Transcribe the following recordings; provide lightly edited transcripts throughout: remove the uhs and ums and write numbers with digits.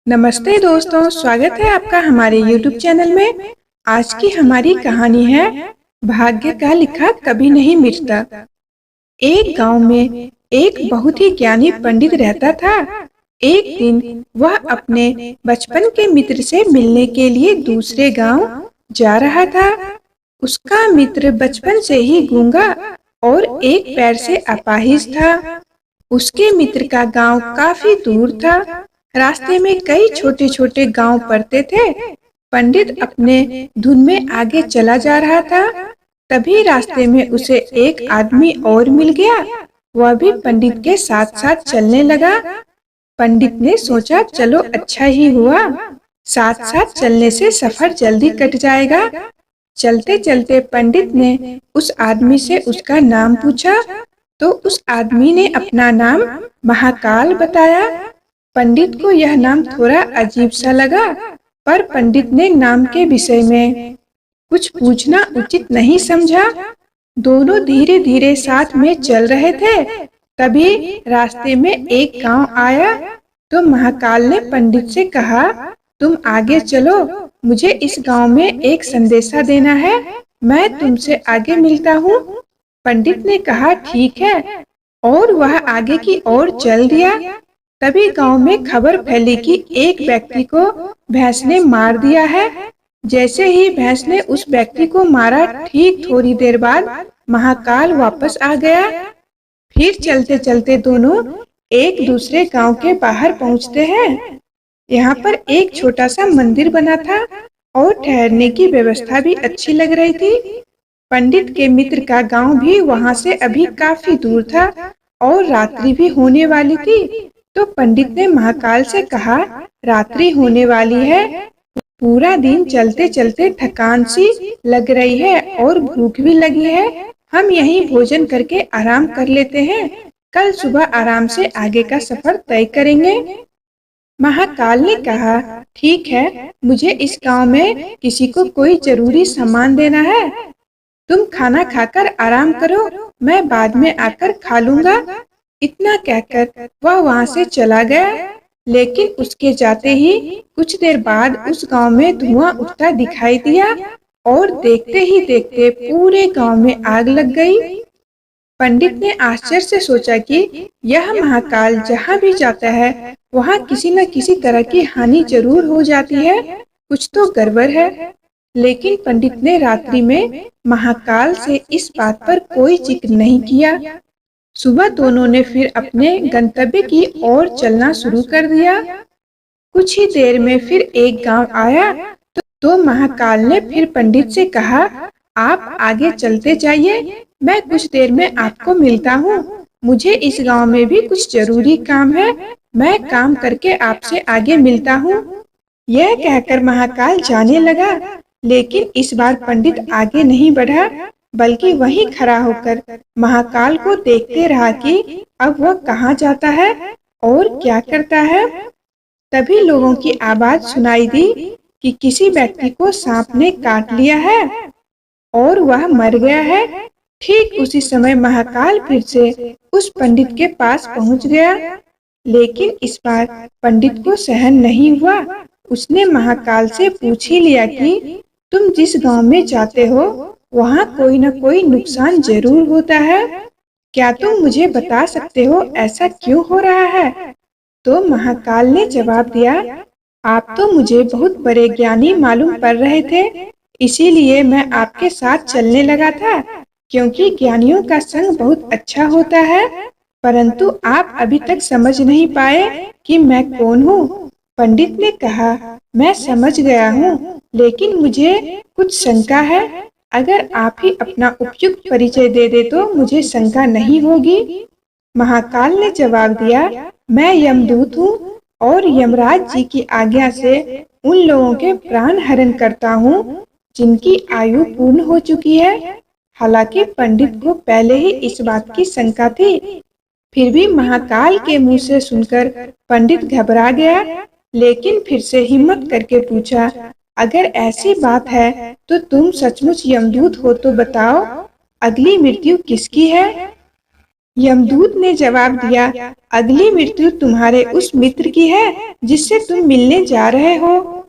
नमस्ते दोस्तों, स्वागत है आपका हमारे YouTube चैनल में। आज की हमारी कहानी है भाग्य का लिखा कभी नहीं मिटता। एक गांव में एक बहुत ही ज्ञानी पंडित रहता था। एक दिन वह अपने बचपन के मित्र से मिलने के लिए दूसरे गांव जा रहा था। उसका मित्र बचपन से ही गूंगा और एक पैर से अपाहिज था। उसके मित्र का गांव काफी दूर था। रास्ते में कई छोटे छोटे गांव पड़ते थे। पंडित अपने धुन में आगे चला जा रहा था। तभी रास्ते में उसे एक आदमी और मिल गया। वह भी पंडित के साथ साथ चलने लगा। पंडित ने सोचा, चलो अच्छा ही हुआ, साथ साथ चलने से सफर जल्दी कट जाएगा। चलते चलते पंडित ने उस आदमी से उसका नाम पूछा, तो उस आदमी ने अपना नाम महाकाल बताया। पंडित को यह नाम थोड़ा अजीब सा लगा, पर पंडित ने नाम के विषय में कुछ पूछना उचित नहीं समझा। दोनों धीरे धीरे साथ में चल रहे थे। तभी रास्ते में एक गांव आया, तो महाकाल ने पंडित से कहा, तुम आगे चलो, मुझे इस गांव में एक संदेशा देना है, मैं तुमसे आगे मिलता हूँ। पंडित ने कहा, ठीक है, और वह आगे की ओर चल दिया। तभी गांव में खबर फैली कि एक व्यक्ति को भैंस ने मार दिया है। जैसे ही भैंस ने उस व्यक्ति को मारा, ठीक थोड़ी देर बाद महाकाल वापस आ गया। फिर चलते चलते दोनों एक दूसरे गांव के बाहर पहुंचते हैं। यहाँ पर एक छोटा सा मंदिर बना था और ठहरने की व्यवस्था भी अच्छी लग रही थी। पंडित के मित्र का गांव भी वहां से अभी काफी दूर था और रात्रि भी होने वाली थी। तो पंडित ने महाकाल से कहा, रात्रि होने वाली है, पूरा दिन चलते चलते थकान सी लग रही है और भूख भी लगी है, हम यहीं भोजन करके आराम कर लेते हैं, कल सुबह आराम से आगे का सफर तय करेंगे। महाकाल ने कहा, ठीक है, मुझे इस गांव में किसी को कोई जरूरी सामान देना है, तुम खाना खाकर आराम करो, मैं बाद में आकर खा लूंगा। इतना कहकर वह वहां से चला गया। लेकिन उसके जाते ही कुछ देर बाद उस गांव में धुआं उठता दिखाई दिया और देखते ही देखते पूरे गांव में आग लग गई। पंडित ने आश्चर्य से सोचा कि यह महाकाल जहाँ भी जाता है वहाँ किसी न किसी तरह की हानि जरूर हो जाती है, कुछ तो गड़बड़ है। लेकिन पंडित ने रात्रि में महाकाल से इस बात पर कोई जिक्र नहीं किया। सुबह दोनों ने फिर अपने गंतव्य की ओर चलना शुरू कर दिया। कुछ ही देर में फिर एक गांव आया, तो महाकाल ने फिर पंडित से कहा, आप आगे चलते जाइए, मैं कुछ देर में आपको मिलता हूँ, मुझे इस गांव में भी कुछ जरूरी काम है, मैं काम करके आपसे आगे मिलता हूँ। यह कहकर महाकाल जाने लगा। लेकिन इस बार पंडित आगे नहीं बढ़ा, बल्कि वहीं खड़ा होकर महाकाल को देखते रहा कि अब वह कहाँ जाता है और क्या करता है। तभी लोगों की आवाज सुनाई दी कि किसी व्यक्ति को सांप ने काट लिया है और वह मर गया है। ठीक उसी समय महाकाल फिर से उस पंडित के पास पहुंच गया। लेकिन इस बार पंडित को सहन नहीं हुआ। उसने महाकाल से पूछ ही लिया कि तुम जिस गांव में जाते हो वहाँ कोई न कोई नुकसान जरूर होता है, क्या तुम मुझे बता सकते हो ऐसा क्यों हो रहा है? तो महाकाल ने जवाब दिया, आप तो मुझे बहुत बड़े ज्ञानी मालूम पड़ रहे थे, इसीलिए मैं आपके साथ चलने लगा था, क्योंकि ज्ञानियों का संग बहुत अच्छा होता है। परंतु आप अभी तक समझ नहीं पाए कि मैं कौन हूँ। पंडित ने कहा, मैं समझ गया हूँ, लेकिन मुझे कुछ शंका है, अगर आप ही अपना उपयुक्त परिचय दे दे तो मुझे शंका नहीं होगी। महाकाल ने जवाब दिया, मैं यमदूत हूँ और यमराज जी की आज्ञा से उन लोगों के प्राण हरण करता हूँ जिनकी आयु पूर्ण हो चुकी है। हालांकि पंडित को पहले ही इस बात की शंका थी, फिर भी महाकाल के मुंह से सुनकर पंडित घबरा गया। लेकिन फिर से हिम्मत करके पूछा, अगर ऐसी बात है तो तुम सचमुच यमदूत हो तो बताओ, अगली मृत्यु किसकी है? यमदूत ने जवाब दिया, अगली मृत्यु तुम्हारे उस मित्र की है जिससे तुम मिलने जा रहे हो।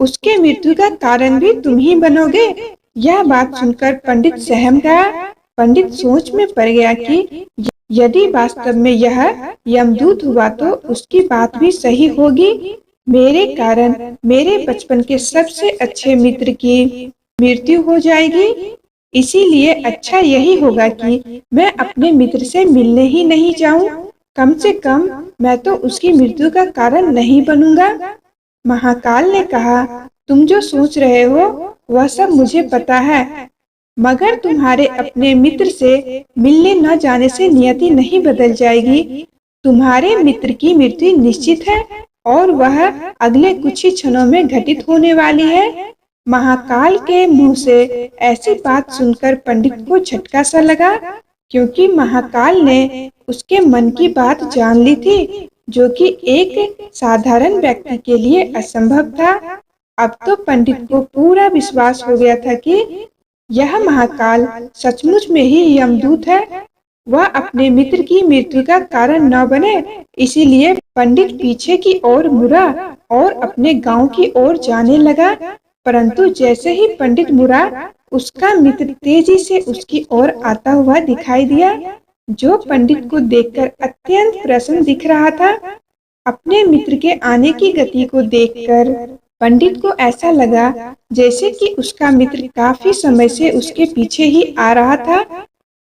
उसके मृत्यु का कारण भी तुम ही बनोगे। यह बात सुनकर पंडित सहम गया। पंडित सोच में पड़ गया कि यदि वास्तव में यह यमदूत हुआ तो उसकी बात भी सही होगी। मेरे कारण मेरे बचपन के सबसे अच्छे मित्र की मृत्यु हो जाएगी। इसीलिए अच्छा यही होगा कि मैं अपने मित्र से मिलने ही नहीं जाऊं। कम से कम मैं तो उसकी मृत्यु का कारण नहीं बनूंगा। महाकाल ने कहा, तुम जो सोच रहे हो वह सब मुझे पता है, मगर तुम्हारे अपने मित्र से मिलने न जाने से नियति नहीं बदल जाएगी। तुम्हारे मित्र की मृत्यु निश्चित है और वह अगले कुछ ही क्षणों में घटित होने वाली है। महाकाल के मुंह से ऐसी बात सुनकर पंडित को झटका सा लगा, क्योंकि महाकाल ने उसके मन की बात जान ली थी, जो कि एक साधारण व्यक्ति के लिए असंभव था। अब तो पंडित को पूरा विश्वास हो गया था कि यह महाकाल सचमुच में ही यमदूत है। वह अपने मित्र की मृत्यु का कारण न बने, इसीलिए पंडित पीछे की ओर मुड़ा और अपने गांव की ओर जाने लगा। परंतु जैसे ही पंडित मुड़ा, उसका मित्र तेजी से उसकी ओर आता हुआ दिखाई दिया, जो पंडित को देखकर अत्यंत प्रसन्न दिख रहा था। अपने मित्र के आने की गति को देखकर पंडित को ऐसा लगा जैसे कि उसका मित्र काफी समय से उसके पीछे ही आ रहा था,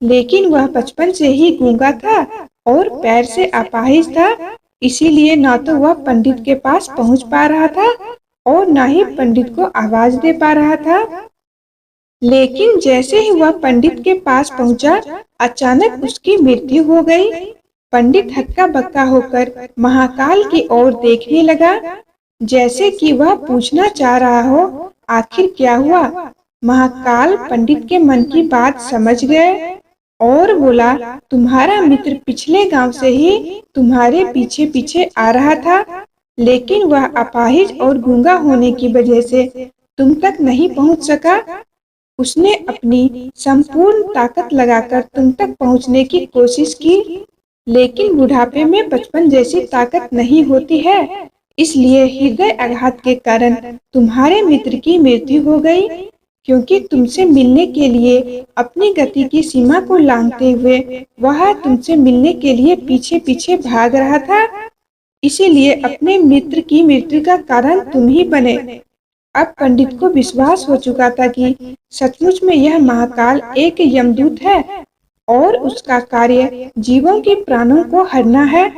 लेकिन वह बचपन से ही गूंगा था और पैर से अपाहिज था। इसीलिए न तो वह पंडित के पास पहुंच पा रहा था और न ही पंडित को आवाज दे पा रहा था। लेकिन जैसे ही वह पंडित के पास पहुंचा, अचानक उसकी मृत्यु हो गई। पंडित हक्का बक्का होकर महाकाल की ओर देखने लगा, जैसे कि वह पूछना चाह रहा हो, आखिर क्या हुआ। महाकाल पंडित के मन की बात समझ गए और बोला, तुम्हारा मित्र पिछले गांव से ही तुम्हारे पीछे पीछे आ रहा था, लेकिन वह अपाहिज और गूंगा होने की वजह से तुम तक नहीं पहुंच सका। उसने अपनी संपूर्ण ताकत लगाकर तुम तक पहुंचने की कोशिश की, लेकिन बुढ़ापे में बचपन जैसी ताकत नहीं होती है। इसलिए हृदय आघात के कारण तुम्हारे मित्र की मृत्यु हो गई, क्योंकि तुमसे मिलने के लिए अपनी गति की सीमा को लांघते हुए वह तुमसे मिलने के लिए पीछे पीछे भाग रहा था। इसीलिए अपने मित्र की मृत्यु का कारण तुम ही बने। अब पंडित को विश्वास हो चुका था कि सचमुच में यह महाकाल एक यमदूत है और उसका कार्य जीवों के प्राणों को हरना है।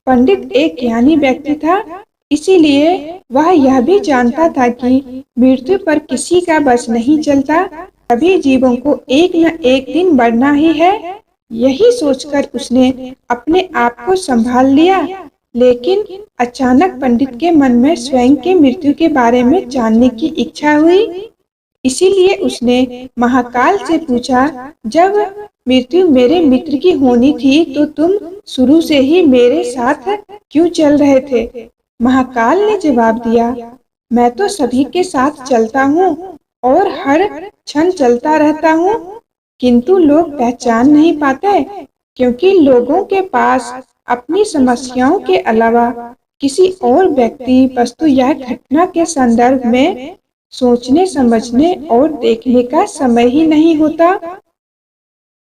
पंडित एक ज्ञानी व्यक्ति था, इसीलिए वह यह भी जानता था कि मृत्यु पर किसी का बस नहीं चलता। सभी जीवों को एक न एक दिन मरना ही है। यही सोचकर उसने अपने आप को संभाल लिया। लेकिन अचानक पंडित के मन में स्वयं के मृत्यु के बारे में जानने की इच्छा हुई। इसीलिए उसने महाकाल से पूछा, जब मृत्यु मेरे मित्र की होनी थी तो तुम शुरू से ही मेरे साथ क्यों चल रहे थे। महाकाल ने जवाब दिया, मैं तो सभी के साथ चलता हूँ और हर क्षण चलता रहता हूँ, किंतु लोग पहचान नहीं पाते, क्योंकि लोगों के पास अपनी समस्याओं के अलावा किसी और व्यक्ति, वस्तु या घटना के संदर्भ में सोचने, समझने और देखने का समय ही नहीं होता।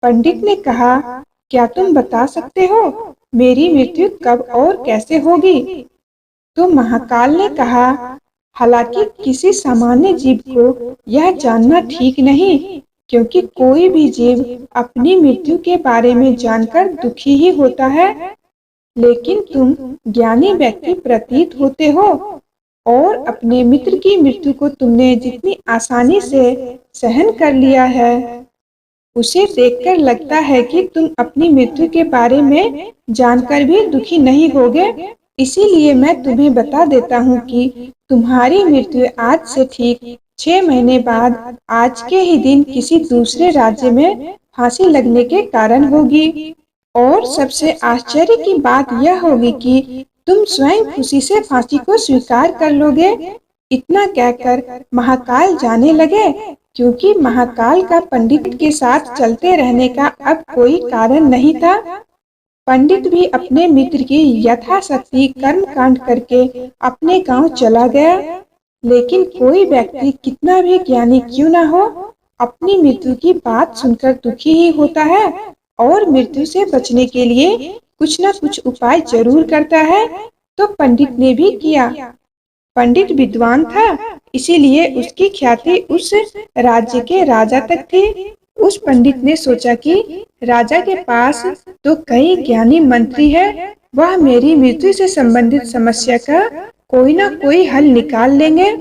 पंडित ने कहा, क्या तुम बता सकते हो मेरी मृत्यु कब और कैसे होगी। तो महाकाल ने कहा, हालांकि किसी सामान्य जीव को यह जानना ठीक नहीं, क्योंकि कोई भी जीव अपनी मृत्यु के बारे में जानकर दुखी ही होता है, लेकिन तुम ज्ञानी व्यक्ति प्रतीत होते हो और अपने मित्र की मृत्यु को तुमने जितनी आसानी से सहन कर लिया है, उसे देखकर लगता है कि तुम अपनी मृत्यु के बारे में जानकर भी दुखी नहीं होगे। इसीलिए मैं तुम्हें बता देता हूँ कि तुम्हारी मृत्यु आज से ठीक 6 महीने बाद आज के ही दिन किसी दूसरे राज्य में फांसी लगने के कारण होगी। और सबसे आश्चर्य की बात यह होगी कि तुम स्वयं खुशी से फांसी को स्वीकार कर लोगे। इतना कहकर महाकाल जाने लगे। क्योंकि महाकाल का पंडित के साथ चलते रहने का अब कोई कारण नहीं था। पंडित भी अपने मित्र की यथाशक्ति कर्म कांड करके अपने गांव चला गया। लेकिन कोई व्यक्ति कितना भी ज्ञानी क्यों न हो, अपनी मृत्यु की बात सुनकर दुखी ही होता है और मृत्यु से बचने के लिए कुछ न कुछ उपाय जरूर करता है। तो पंडित ने भी किया। पंडित विद्वान था, इसीलिए उसकी ख्याति उस राज्य के राजा तक थी। उस पंडित ने सोचा कि राजा के पास तो कई ज्ञानी मंत्री हैं, वह मेरी मृत्यु से संबंधित समस्या का कोई ना कोई हल निकाल लेंगे।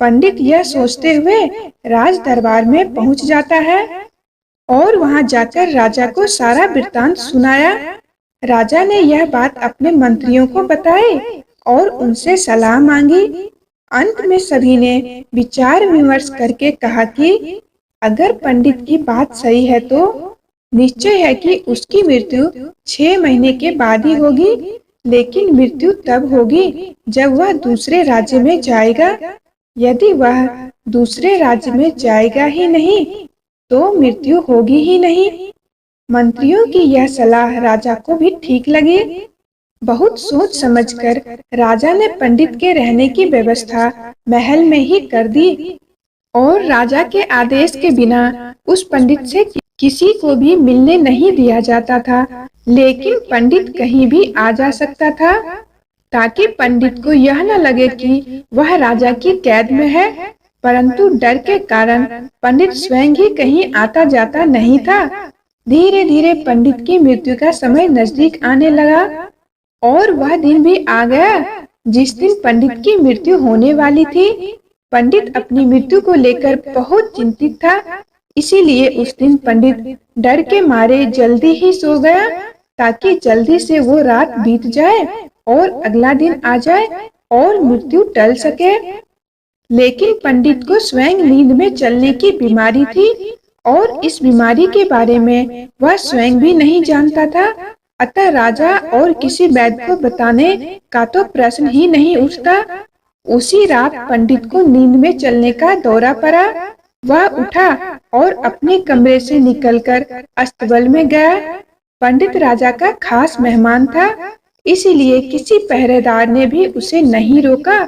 पंडित यह सोचते हुए राज दरबार में पहुंच जाता है और वहां जाकर राजा को सारा वृत्तांत सुनाया। राजा ने यह बात अपने मंत्रियों को बताई और उनसे सलाह मांगी। अंत में सभी ने विचार विमर्श करके कहा कि अगर पंडित की बात सही है तो निश्चय है कि उसकी मृत्यु 6 महीने के बाद ही होगी। लेकिन मृत्यु तब होगी जब वह दूसरे राज्य में जाएगा। यदि वह दूसरे राज्य में जाएगा ही नहीं तो मृत्यु होगी ही नहीं। मंत्रियों की यह सलाह राजा को भी ठीक लगी। बहुत सोच समझकर राजा ने पंडित के रहने की व्यवस्था महल में ही कर दी और राजा के आदेश के बिना उस पंडित से किसी को भी मिलने नहीं दिया जाता था। लेकिन पंडित कहीं भी आ जा सकता था ताकि पंडित को यह न लगे कि वह राजा की कैद में है। परंतु डर के कारण पंडित स्वयं ही कहीं आता जाता नहीं था। धीरे धीरे पंडित की मृत्यु का समय नजदीक आने लगा और वह दिन भी आ गया जिस दिन पंडित की मृत्यु होने वाली थी। पंडित अपनी मृत्यु को लेकर बहुत चिंतित था, इसीलिए उस दिन पंडित डर के मारे जल्दी ही सो गया ताकि जल्दी से वो रात बीत जाए और अगला दिन आ जाए और मृत्यु टल सके। लेकिन पंडित को स्वयं नींद में चलने की बीमारी थी और इस बीमारी के बारे में वह स्वयं भी नहीं जानता था। अतः राजा और किसी वैद्य को बताने का तो प्रश्न ही नहीं उठता। उसी रात पंडित को नींद में चलने का दौरा पड़ा। वह उठा और अपने कमरे से निकलकर अस्तबल में गया। पंडित राजा का खास मेहमान था, इसीलिए किसी पहरेदार ने भी उसे नहीं रोका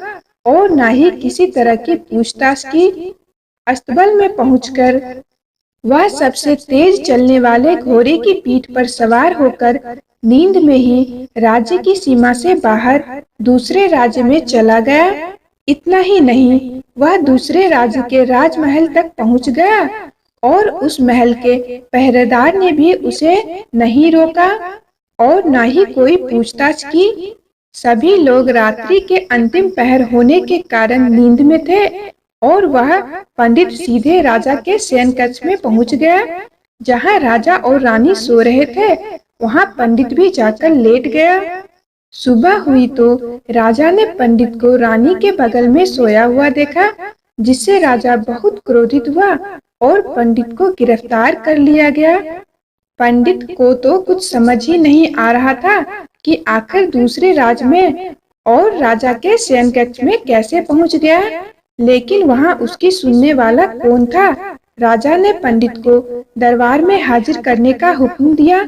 और न ही किसी तरह की पूछताछ की। अस्तबल में पहुंचकर वह सबसे तेज चलने वाले घोड़े की पीठ पर सवार होकर नींद में ही राज्य की सीमा से बाहर दूसरे राज्य में चला गया। इतना ही नहीं, वह दूसरे राज्य के राजमहल तक पहुंच गया और उस महल के पहरेदार ने भी उसे नहीं रोका और न ही कोई पूछताछ की। सभी लोग रात्रि के अंतिम पहर होने के कारण नींद में थे और वह पंडित सीधे राजा के शयन कक्ष में पहुंच गया। जहां राजा और रानी सो रहे थे वहां पंडित भी जाकर लेट गया। सुबह हुई तो राजा ने पंडित को रानी के बगल में सोया हुआ देखा, जिससे राजा बहुत क्रोधित हुआ और पंडित को गिरफ्तार कर लिया गया। पंडित को तो कुछ समझ ही नहीं आ रहा था कि आखिर दूसरे राज्य में और राजा के शयन कक्ष में कैसे पहुंच गया। लेकिन वहां उसकी सुनने वाला कौन था। राजा ने पंडित को दरबार में हाजिर करने का हुक्म दिया।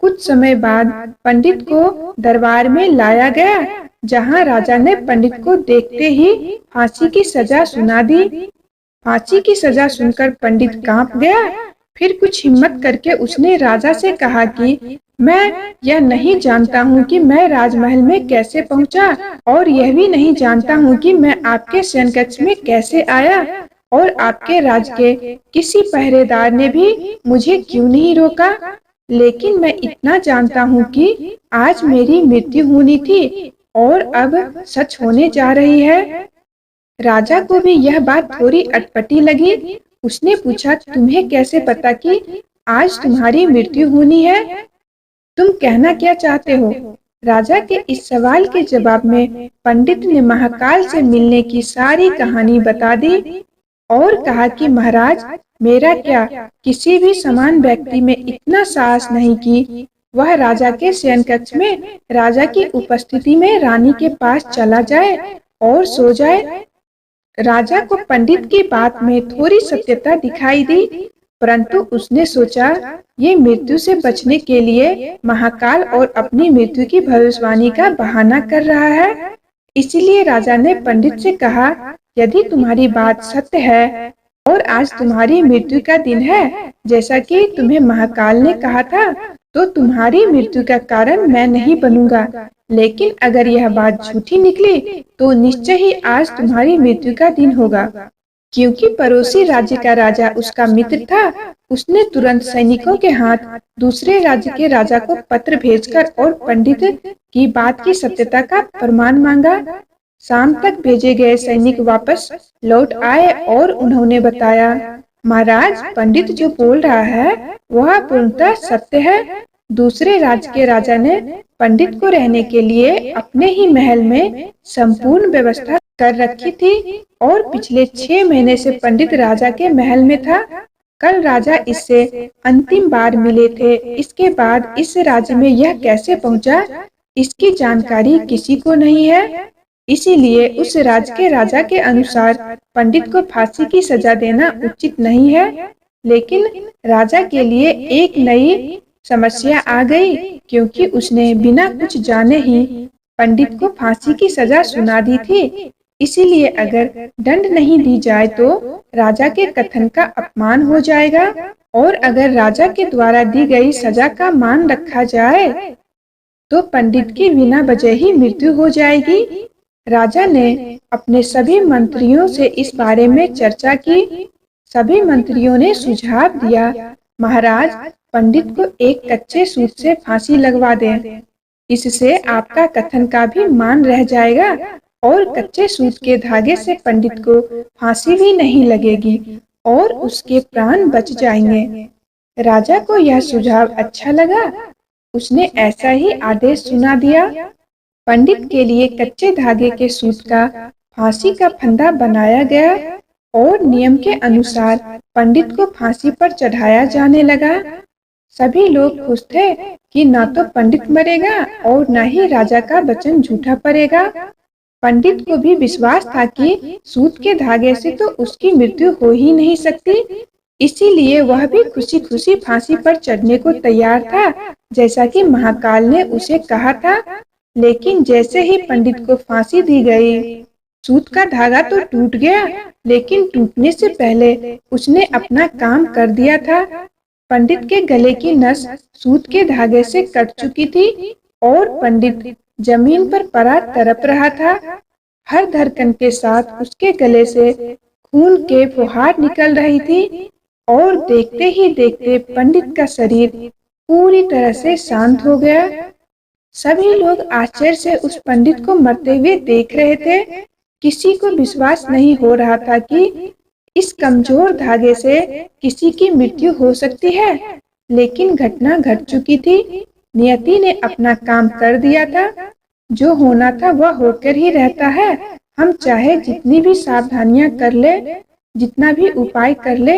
कुछ समय बाद पंडित को दरबार में लाया गया, जहां राजा ने पंडित को देखते ही फांसी की सजा सुना दी। फांसी की सजा सुनकर पंडित कांप गया। फिर कुछ हिम्मत करके उसने राजा से कहा कि मैं यह नहीं जानता हूँ कि मैं राजमहल में कैसे पहुँचा और यह भी नहीं जानता हूँ कि मैं आपके शयन कक्ष में कैसे आया और आपके राज्य के किसी पहरेदार ने भी मुझे क्यों नहीं रोका। लेकिन मैं इतना जानता हूँ कि आज मेरी मृत्यु होनी थी और अब सच होने जा रही है। राजा को भी यह बात थोड़ी अटपटी लगी। उसने पूछा, तुम्हें कैसे पता कि आज तुम्हारी मृत्यु होनी है? तुम कहना क्या चाहते हो? राजा के इस सवाल के जवाब में पंडित ने महाकाल से मिलने की सारी कहानी बता दी और कहा कि महाराज, मेरा क्या किसी भी समान व्यक्ति में इतना साहस नहीं कि वह राजा के शयन कक्ष में राजा की उपस्थिति में रानी के पास चला जाए और सो जाए। राजा को पंडित की बात में थोड़ी सत्यता दिखाई दी, परंतु उसने सोचा ये मृत्यु से बचने के लिए महाकाल और अपनी मृत्यु की भविष्यवाणी का बहाना कर रहा है। इसलिए राजा ने पंडित से कहा, यदि तुम्हारी बात सत्य है और आज तुम्हारी मृत्यु का दिन है, जैसा कि तुम्हें महाकाल ने कहा था, तो तुम्हारी मृत्यु का कारण मैं नहीं बनूंगा। लेकिन अगर यह बात झूठी निकली तो निश्चय ही आज तुम्हारी मृत्यु का दिन होगा। क्योंकि पड़ोसी राज्य का राजा उसका मित्र था, उसने तुरंत सैनिकों के हाथ दूसरे राज्य के राजा को पत्र भेजकर और पंडित की बात की सत्यता का प्रमाण मांगा। शाम तक भेजे गए सैनिक वापस लौट आए और उन्होंने बताया, महाराज, पंडित जो बोल रहा है वह पूर्णतः सत्य है। दूसरे राज्य के राजा ने पंडित को रहने के लिए अपने ही महल में संपूर्ण व्यवस्था कर रखी थी और पिछले 6 महीने से पंडित राजा के महल में था। कल राजा इससे अंतिम बार मिले थे। इसके बाद इस राज्य में यह कैसे पहुंचा, इसकी जानकारी किसी को नहीं है। इसीलिए उस राज्य के राजा के अनुसार पंडित को फांसी की सजा देना उचित नहीं है। लेकिन राजा के लिए एक नई समस्या आ गई, क्योंकि उसने बिना कुछ जाने ही पंडित को फांसी की सजा सुना दी थी। इसीलिए अगर दंड नहीं दी जाए तो राजा के कथन का अपमान हो जाएगा, और अगर राजा के द्वारा दी गई सजा का मान रखा जाए तो पंडित की बिना वजह ही मृत्यु हो जाएगी। राजा ने अपने सभी मंत्रियों से इस बारे में चर्चा की। सभी मंत्रियों ने सुझाव दिया, महाराज, पंडित को एक कच्चे सूत से फांसी लगवा दें। इससे आपका कथन का भी मान रह जाएगा और कच्चे सूत के धागे से पंडित को फांसी भी नहीं लगेगी और उसके प्राण बच जाएंगे। राजा को यह सुझाव अच्छा लगा। उसने ऐसा ही आदेश सुना दिया। पंडित के लिए कच्चे धागे के सूत का फांसी का फंदा बनाया गया और नियम के अनुसार पंडित को फांसी पर चढ़ाया जाने लगा। सभी लोग खुश थे कि ना तो पंडित मरेगा और न ही राजा का वचन झूठा पड़ेगा। पंडित को भी विश्वास था कि सूत के धागे से तो उसकी मृत्यु हो ही नहीं सकती। इसीलिए वह भी खुशी खुशी फांसी पर चढ़ने को तैयार था, जैसा कि महाकाल ने उसे कहा था। लेकिन जैसे ही पंडित को फांसी दी गई, सूत का धागा तो टूट गया, लेकिन टूटने से पहले उसने अपना काम कर दिया था। पंडित के गले की नस सूत के धागे से कट चुकी थी और पंडित जमीन पर पड़ा तड़प रहा था। हर धड़कन के साथ उसके गले से खून के फुहार निकल रही थी और देखते ही देखते पंडित का शरीर पूरी तरह से शांत हो गया। सभी लोग आश्चर्य से उस पंडित को मरते हुए देख रहे थे। किसी को विश्वास नहीं हो रहा था कि इस कमजोर धागे से किसी की मृत्यु हो सकती है। लेकिन घटना घट चुकी थी। नियति ने अपना काम कर दिया था। जो होना था वह होकर ही रहता है। हम चाहे जितनी भी सावधानियां कर ले, जितना भी उपाय कर ले,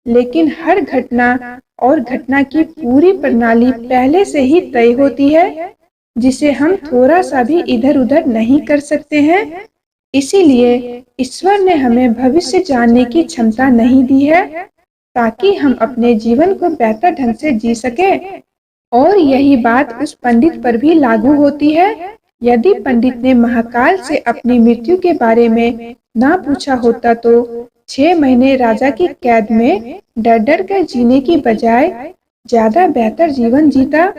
लेकिन हर घटना और घटना की पूरी प्रणाली पहले से ही तय होती है, जिसे हम थोड़ा सा भी इधर उधर नहीं कर सकते हैं। इसीलिए ईश्वर ने हमें भविष्य जानने की क्षमता नहीं दी है, ताकि हम अपने जीवन को बेहतर ढंग से जी सके। और यही बात उस पंडित पर भी लागू होती है। यदि पंडित ने महाकाल से अपनी मृत्यु के बारे में ना पूछा होता तो 6 महीने राजा की कैद में डर डर कर जीने की बजाय ज्यादा बेहतर जीवन जीता।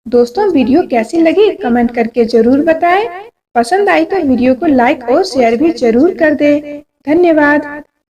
दोस्तों, वीडियो कैसी लगी कमेंट करके जरूर बताएं। पसंद आई तो वीडियो को लाइक और शेयर भी जरूर कर दें। धन्यवाद।